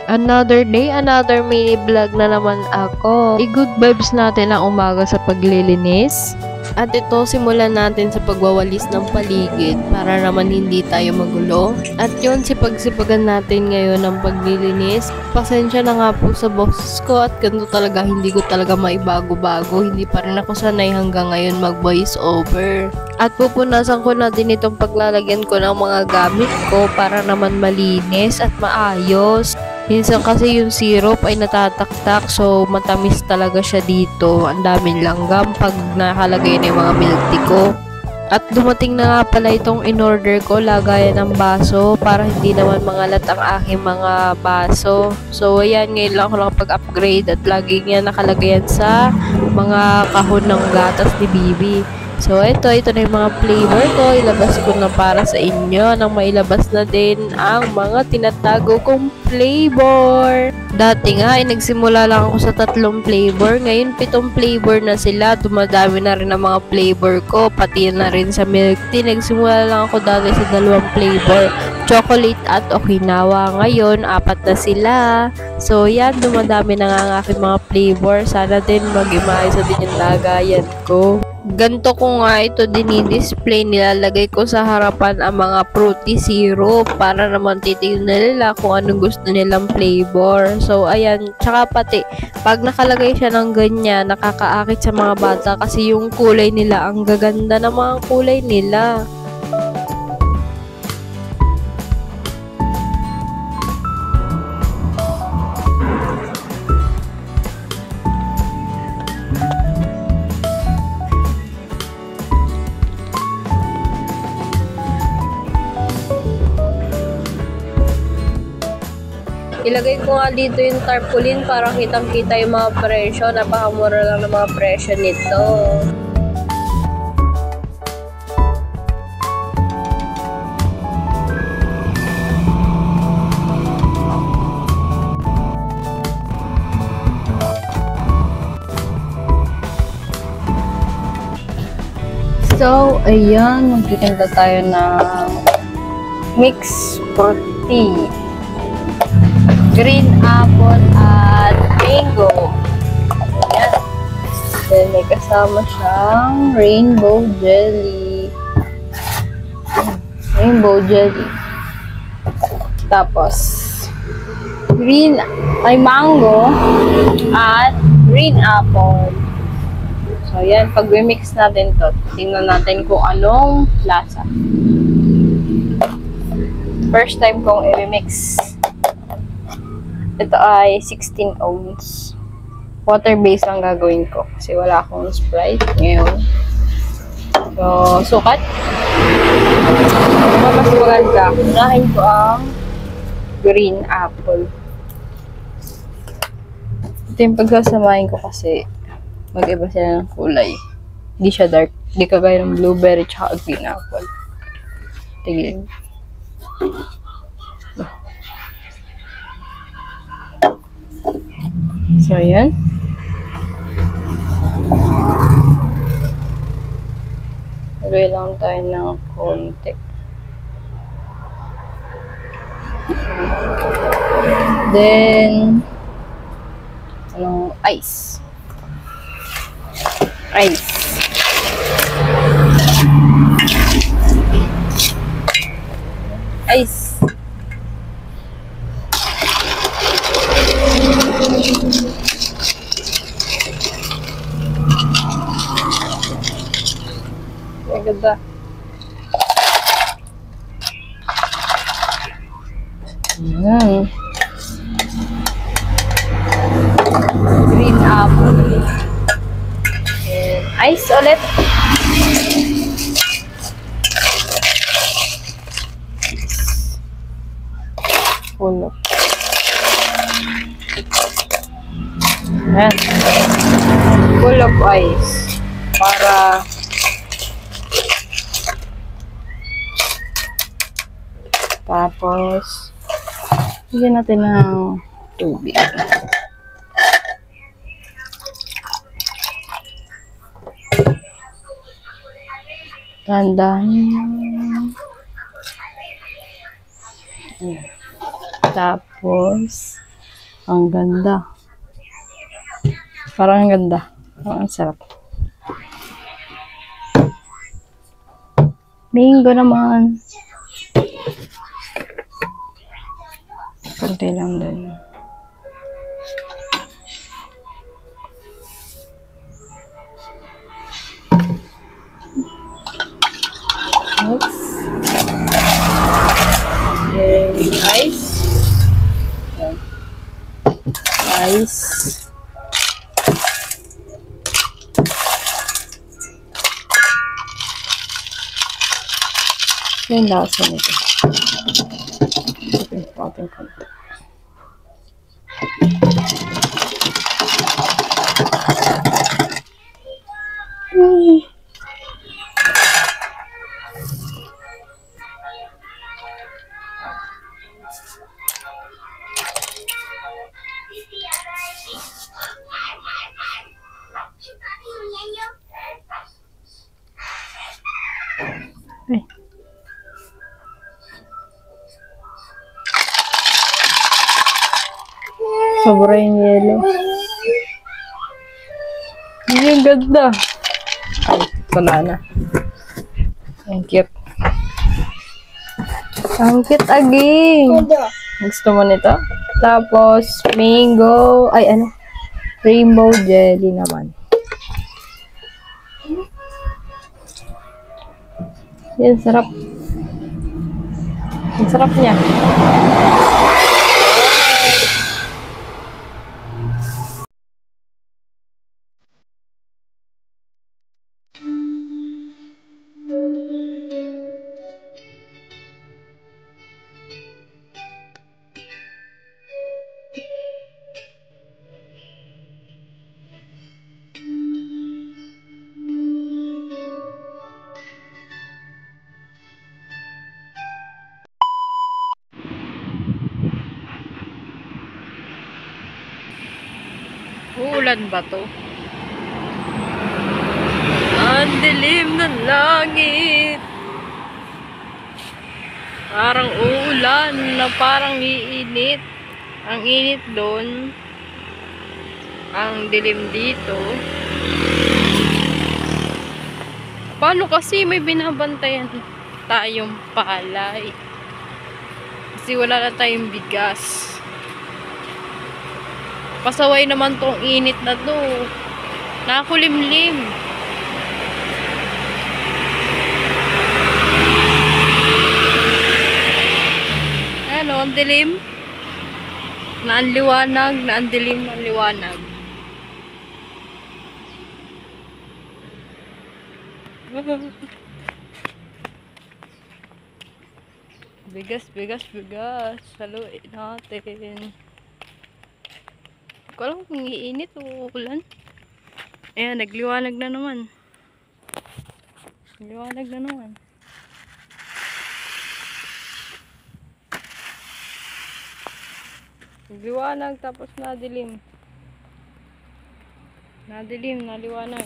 Another day, another mini vlog na naman ako. I-good vibes natin ang umaga sa paglilinis. At ito, simulan natin sa pagwawalis ng paligid para naman hindi tayo magulo. At yun, sipag-sipagan natin ngayon ng paglilinis. Pasensya na nga po sa boses ko at ganito talaga, hindi ko talaga maibago-bago. Hindi pa rin ako sanay hanggang ngayon mag-voice over. At pupunasan ko natin itong paglalagyan ko ng mga gamit ko para naman malinis at maayos. Minsan kasi yung syrup ay natataktak, so matamis talaga siya dito. Ang daming langgam pag nakalagay na yung mga milk tea ko. At dumating na nga pala itong in-order ko, lagayan ng baso para hindi naman mangalat ang aking mga baso. So ayan, ngayon lang ako nakapag-upgrade at lagi nga nakalagay yan sa mga kahon ng gatas ni Bibi. So, ito na yung mga flavor ko. Ilabas ko na para sa inyo nang mailabas na din ang mga tinatago kong flavor. Dati nga, nagsimula lang ako sa 3 flavor. Ngayon, 7 flavor na sila. Dumadami na rin ang mga flavor ko. Pati na rin sa milk tea. Nagsimula lang ako dati sa 2 flavor. Chocolate at Okinawa. Ngayon, 4 na sila. So, yan. Dumadami na nga ang aking mga flavor. Sana din mag-imaayos na din yung lagayan ko. Ganto ko nga ito dinidisplay, nilalagay ko sa harapan ang mga fruity syrup para naman titignan nila kung anong gusto nilang flavor. So, ayan, tsaka pati, pag nakalagay siya ng ganyan, nakakaakit sa mga bata kasi yung kulay nila, ang gaganda ng mga kulay nila. Ilagay ko nga dito yung tarpaulin para kitang-kita yung mga presyo. Napakamura lang ng mga presyo nito. So, ayan. Magtitinda tayo ng mix fruit tea. Green apple at mango. Ayan. Then, may kasama siyang rainbow jelly. Rainbow jelly. Tapos, mango at green apple. So, ayan. Pag mix natin to, tingnan natin kung anong lasa. First time kong i-mix. Ito ay 16 ounce. Water-based lang gagawin ko. Kasi wala akong Sprite ngayon. So, sukat. Mas maganda. Unahin ko ang green apple. Ito yung pagsasamahin ko kasi mag-iba sila ng kulay. Hindi siya dark. Hindi kagaya ng blueberry tsaka green apple. Tigil. So, ayan. Lagay lang tayo ng konti. Then, ice. Ice. Ice. Ang ganda. Ayan. Green apple. And ice ulit. Puno. Ayan. Full of ice. Para tapos bigyan natin ng tubig. Tandaan. Tapos, Ang ganda. Parang ang ganda. Ang sarap. Mango naman. Kunti lang din. Next. Ice. Ice. Yung lasa nito. Ito yung ating konti. Ay. Sobra yung yelo. Ang ganda. Ay, wala na. Ang cute. Ang cute aging. Gusto mo nito? Tapos, mango. Ay, ano? Rainbow jelly naman. Yan, sarap. Ang sarap niya. Uulan ba to? Ang dilim ng langit. Parang uulan na parang iinit. Ang init doon. Ang dilim dito. Paano kasi may binabantayan tayong palay? Kasi wala na tayong bigas. Pasaway naman tong init na to. Nakakulimlim. Ano, ang dilim? Na ang liwanag, na ang dilim, na ang liwanag. Bigas, bigas, bigas. Haluin natin. Ko alam kung iinit o ulan. Ayan, nagliwanag na naman. Nagliwanag na naman. Nagliwanag tapos nadilim. Nadilim, naliwanag.